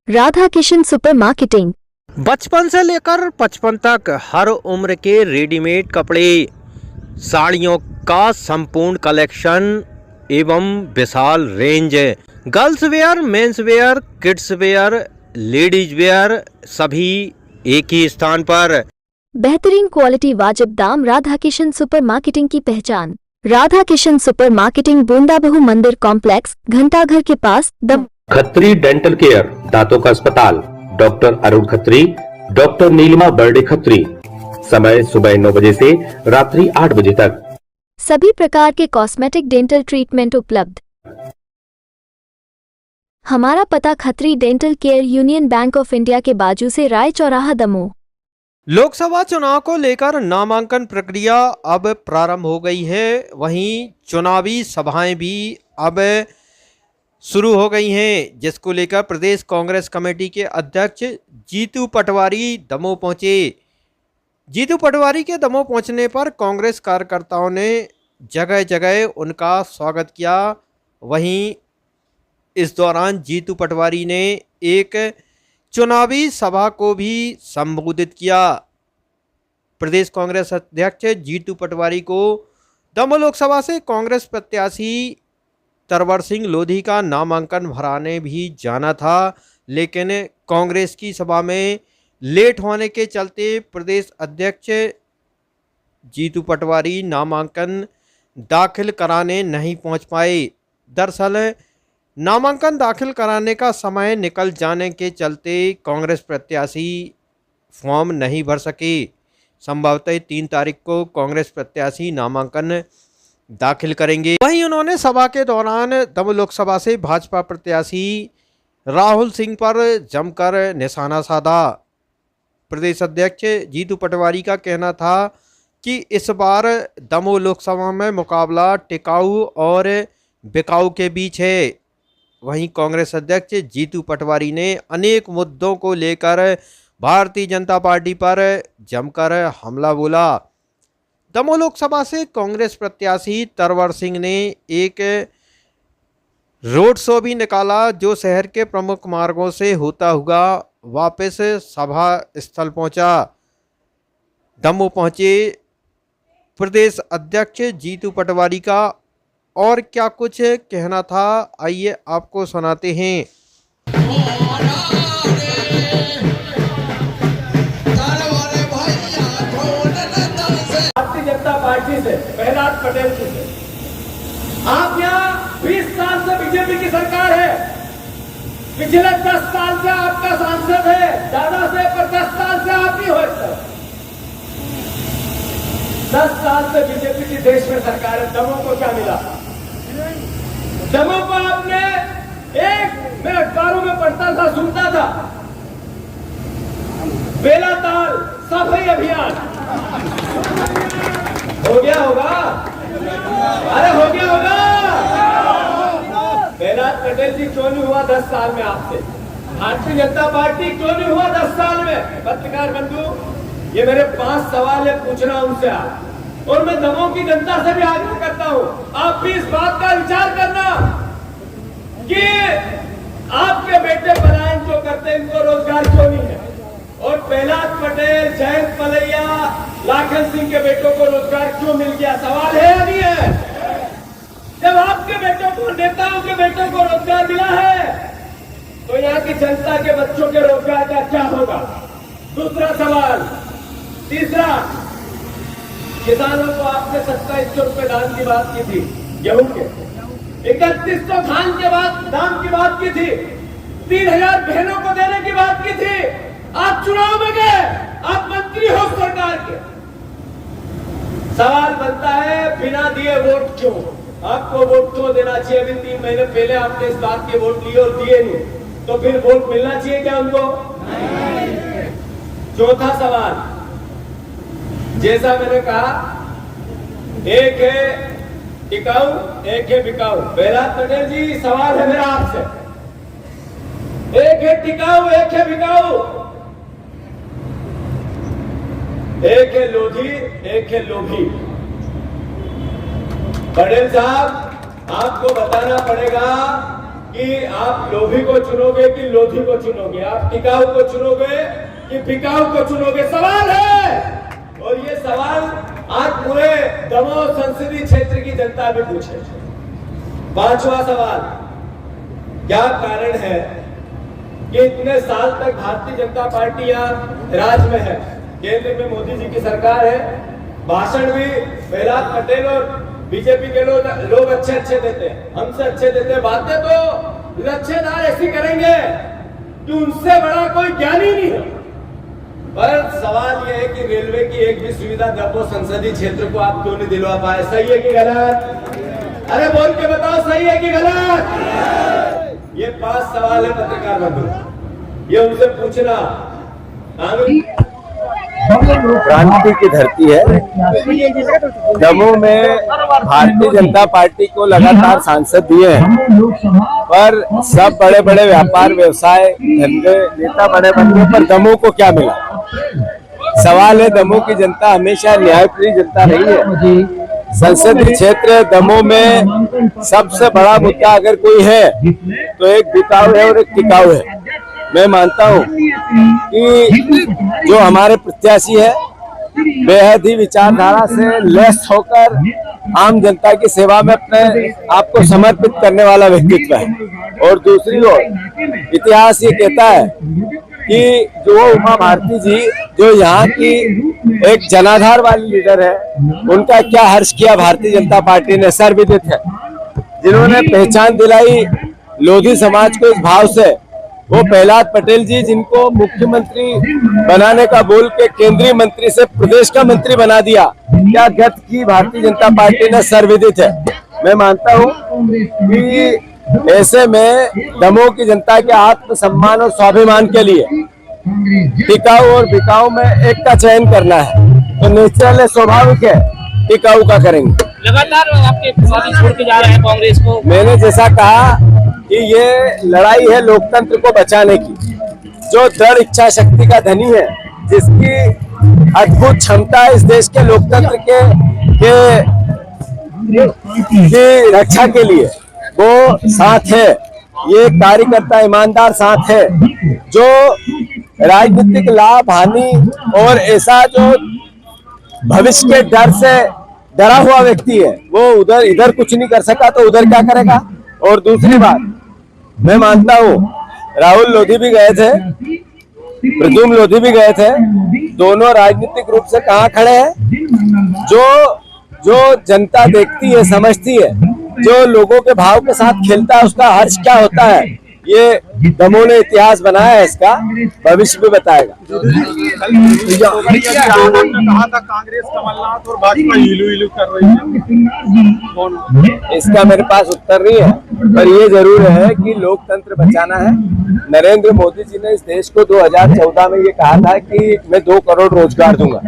Radha Kishan super marketing. बचपन से लेकर 55 तक हर उम्र के रेडीमेड कपड़े, साड़ियों का संपूर्ण कलेक्शन एवं विशाल range, girls wear, men's wear, kids wear, ladies wear, सभी एक ही स्थान पर। बेहतरीन क्वालिटी, वाजिब दाम। राधा किशन सुपर मार्केटिंग की पहचान। राधा किशन सुपर मार्केटिंग, बूंदाबहू मंदिर कॉम्प्लेक्स, घंटाघर के पास, दम। खत्री डेंटल केयर, दांतों का अस्पताल, डॉक्टर अरुण खत्री, डॉक्टर नीलिमा बर्डे खत्री। समय सुबह 9 बजे से रात्रि 8 बजे तक। सभी प्रकार के कॉस्मेटिक डेंटल ट्रीटमेंट उपलब्ध। हमारा पता Khatri dental care, union bank of India के बाजू से, राय चौराहा, दमोह। लोकसभा चुनाव को लेकर नामांकन प्रक्रिया अब प्रारंभ हो गई है। वहीं चुनावी सभाएं भी अब शुरू हो गई हैं, जिसको लेकर प्रदेश कांग्रेस कमेटी के अध्यक्ष जीतू पटवारी दमोह पहुंचे। जीतू पटवारी के दमोह पहुंचने पर कांग्रेस कार्यकर्ताओं ने जगह जगह उनका स्वागत किया। वहीं इस दौरान जीतू पटवारी ने एक चुनावी सभा को भी संबोधित किया। प्रदेश कांग्रेस अध्यक्ष जीतू पटवारी को दमोह लोकसभा से कांग्रेस प्रत्याशी तरवर सिंह लोधी का नामांकन भराने भी जाना था, लेकिन कांग्रेस की सभा में लेट होने के चलते प्रदेश अध्यक्ष जीतू पटवारी नामांकन दाखिल कराने नहीं पहुंच पाए। दरअसल नामांकन दाखिल कराने का समय निकल जाने के चलते कांग्रेस प्रत्याशी फॉर्म नहीं भर सके। संभवतः 3 तारीख को कांग्रेस प्रत्याशी नामांकन दाखिल करेंगे। वहीं उन्होंने सभा के दौरान दमोह लोकसभा से भाजपा प्रत्याशी राहुल सिंह पर जमकर निशाना साधा। प्रदेश अध्यक्ष जीतू पटवारी का कहना था कि इस बार दमोह लोकसभा में मुकाबला टिकाऊ और बिकाऊ के बीच है। वहीं कांग्रेस अध्यक्ष जीतू पटवारी ने अनेक मुद्दों को लेकर भारतीय जनता पार्टी पर जमकर हमला बोला। दमोह लोकसभा से कांग्रेस प्रत्याशी तरवर सिंह ने एक रोड शो भी निकाला, जो शहर के प्रमुख मार्गों से होता हुआ वापस सभा स्थल पहुंचा। दमोह पहुंचे प्रदेश अध्यक्ष जीतू पटवारी का और क्या कुछ कहना था, आइए आपको सुनाते हैं। भारतीय जनता पार्टी से, प्रहलाद पटेल जी से, आप यहाँ 20 साल से बीजेपी की सरकार है, पिछले 10 साल से आपका सांसद है, ज्यादा से पर 10 साल से आप ही हो। 10 साल से बीजेपी की देश में सरकार है। दमोह को क्या मिला? दमोह को आपने मैं अखबारों में पढ़ता था, सुनता था, बेला ताल सफाई अभियान हो गया होगा। अरे हो गया होगा। प्रहलाद पटेल जी क्यों नहीं हुआ 10 साल में आपसे? भारतीय जनता पार्टी क्यों नहीं हुआ 10 साल में? पत्रकार बंधु, ये मेरे 5 सवाल है, पूछना उनसे आप, और मैं दमोह की जनता से भी आग्रह करता हूं, आप भी इस बात का विचार करना कि आपके बेटे पलायन जो करते हैं, इनको रोजगार क्यों नहीं है? और प्रहलाद पटेल, जयंत पलैया, लाखन सिंह के बेटों को रोजगार क्यों मिल गया? सवाल है या नहीं है? जब आपके बेटों को, नेताओं के बेटों को रोजगार मिला है, तो यहाँ की जनता के बच्चों के रोजगार का क्या होगा? दूसरा सवाल। तीसरा, किसानों को आपने 2700 रुपए दाम की बात की थी, गेहूं के 3100 धान के बाद दाम की बात की थी, 3000 बहनों को देने की बात की थी। आप चुनाव में गए, आप मंत्री हो सरकार के। सवाल बनता है, बिना दिए वोट क्यों? आपको वोट क्यों देना चाहिए? अभी 3 महीने पहले आपने इस बात के वोट लिए और दिए नहीं, तो फिर वोट मिलना चाहिए क्या उनको? चौथा सवाल, जैसा मैंने कहा, एक है टिकाऊ, एक है बिकाऊ। प्रहलाद पटेल जी, सवाल है मेरा आपसे, एक है टिकाऊ, एक है बिकाऊ, एक है लोधी, एक है लोभी। पटेल साहब, आपको बताना पड़ेगा कि आप लोभी को चुनोगे कि लोधी को चुनोगे, आप टिकाऊ को चुनोगे कि बिकाऊ को चुनोगे, सवाल है। और ये सवाल आज पूरे दमोह संसदीय क्षेत्र की जनता भी पूछे। पांचवा सवाल, क्या कारण है कि इतने साल तक भारतीय जनता पार्टी यहाँ राज में है, केंद्र में मोदी जी की सरकार है, भाषण भी प्रहलाद पटेल और बीजेपी के लोग अच्छे अच्छे देते हैं, हमसे अच्छे देते हैं, बातें तो लच्छेदार ऐसी करेंगे कि उनसे बड़ा कोई ज्ञानी नहीं है। पर सवाल यह है कि रेलवे की एक भी सुविधा दमोह संसदीय क्षेत्र को आप क्यों नहीं दिलवा पाए? सही है कि गलत? अरे बोल के बताओ, सही है कि गलत? ये 5 सवाल है पत्रकार बंधु, ये उनसे पूछना। क्रांति की धरती है। दमोह में भारतीय जनता पार्टी को लगातार सांसद दिए हैं, पर सब बड़े बड़े व्यापार व्यवसाय धंधे नेता बड़े बन गए, पर दमोह को क्या मिला? सवाल है, दमोह की जनता हमेशा न्यायप्रिय जनता रही है। संसदीय क्षेत्र दमोह में सबसे बड़ा मुद्दा अगर कोई है तो एक बिकाऊ है और एक टिकाऊ है। मैं मानता हूं कि जो हमारे प्रत्याशी है बेहद ही विचारधारा से लैस होकर आम जनता की सेवा में अपने आप को समर्पित करने वाला व्यक्तित्व है। और दूसरी ओर इतिहास ये कहता है कि जो उमा भारती जी जो यहाँ की एक जनाधार वाली लीडर है, उनका क्या हर्ष किया भारतीय जनता पार्टी ने, सर्वविदित है। जिन्होंने पहचान दिलाई लोधी समाज को इस भाव से, वो प्रहलाद पटेल जी जिनको मुख्यमंत्री बनाने का बोल के केंद्रीय मंत्री से प्रदेश का मंत्री बना दिया, क्या गत की भारतीय जनता पार्टी ने, सर्वविदित है। मैं मानता हूँ कि ऐसे में दमोह की जनता के आत्मसम्मान और स्वाभिमान के लिए टिकाऊ और बिकाऊ में एक का चयन करना है, तो नेचुरल है, स्वाभाविक है, टिकाऊ का करेंगे। लगातार आपके साथी छोड़ के जा रहे हैं कांग्रेस को। मैंने जैसा कहा कि ये लड़ाई है लोकतंत्र को बचाने की। जो दृढ़ इच्छा शक्ति का धनी है, जिसकी अद्भुत क्षमता है इस देश के लोकतंत्र के रक्षा के लिए, वो साथ है। ये कार्यकर्ता ईमानदार साथ है। जो राजनीतिक लाभ हानि और ऐसा जो भविष्य के डर से डरा हुआ व्यक्ति है, वो इधर कुछ नहीं कर सका तो उधर क्या करेगा। और दूसरी बात, मैं मानता हूँ राहुल लोधी भी गए थे, प्रद्युम्न लोधी भी गए थे, दोनों राजनीतिक रूप से कहाँ खड़े हैं। जो जनता देखती है, समझती है, जो लोगों के भाव के साथ खेलता है, उसका हर्ष क्या होता है, ये दमोह ने इतिहास बनाया है, इसका भविष्य भी बताएगा। कहा था कांग्रेस कमलनाथ और भाजपा हिलू कर रही है, इसका मेरे पास उत्तर नहीं है, पर ये जरूर है कि लोकतंत्र बचाना है। नरेंद्र मोदी जी ने इस देश को 2014 में ये कहा था कि मैं 2 करोड़ रोजगार दूंगा।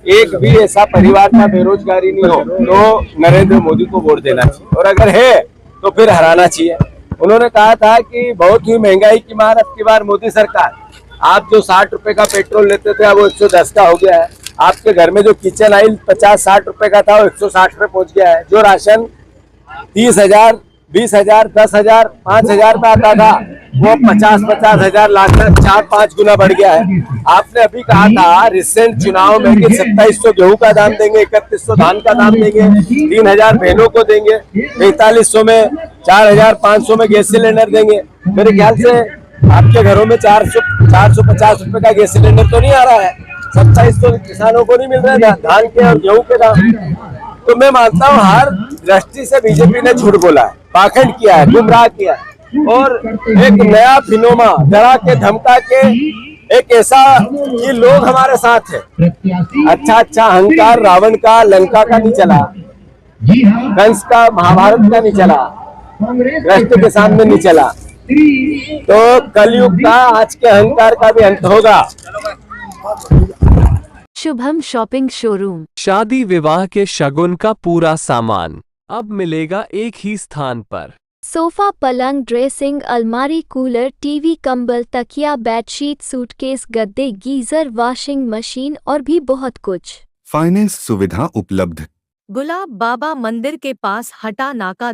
एक भी ऐसा परिवार का बेरोजगारी नहीं हो तो नरेंद्र मोदी को वोट देना चाहिए, और अगर है तो फिर हराना चाहिए। उन्होंने कहा था कि बहुत ही महंगाई की मार अब की बार मोदी सरकार, आप जो 60 रुपए का पेट्रोल लेते थे वो 110 का हो गया है। आपके घर में जो किचन ऑयल 50-60 रुपए का था वो 160 पे पहुंच गया है। जो राशन 30,000, 20,000, 10,000, 5,000 पे आता था वो 50-50 हजार लाख 4-5 गुना बढ़ गया है। आपने अभी कहा था रिसेंट चुनाव में कि 2700 गेहूं का दाम देंगे, 3100 धान का दाम देंगे, 3000 बहनों को देंगे, 4300 में 4500 में गैस सिलेंडर देंगे। मेरे ख्याल से आपके घरों में 450 रुपए का गैस सिलेंडर तो नहीं आ रहा है। 2700 किसानों को नहीं मिल रहा है धान के और गेहूं के दाम। तो मैं मानता हूँ हर दृष्टि से बीजेपी ने झूठ बोला है, पाखंड किया है, गुमराह किया है, और एक नया फिनोमा डरा के धमका के एक ऐसा कि लोग हमारे साथ है। अच्छा अहंकार रावण का, लंका का नहीं चला, कंस का, महाभारत का नहीं चला, कृष्ण के सामने नहीं चला। तो कलयुग का आज के अहंकार का भी अंत होगा। शुभम शॉपिंग शोरूम, शादी विवाह के शगुन का पूरा सामान अब मिलेगा एक ही स्थान पर। सोफा, पलंग, ड्रेसिंग, अलमारी, कूलर, टीवी, कंबल, तकिया, बेडशीट, सूटकेस, गद्दे, गीजर, वॉशिंग मशीन और भी बहुत कुछ। फाइनेंस सुविधा उपलब्ध। गुलाब बाबा मंदिर के पास हटा नाका।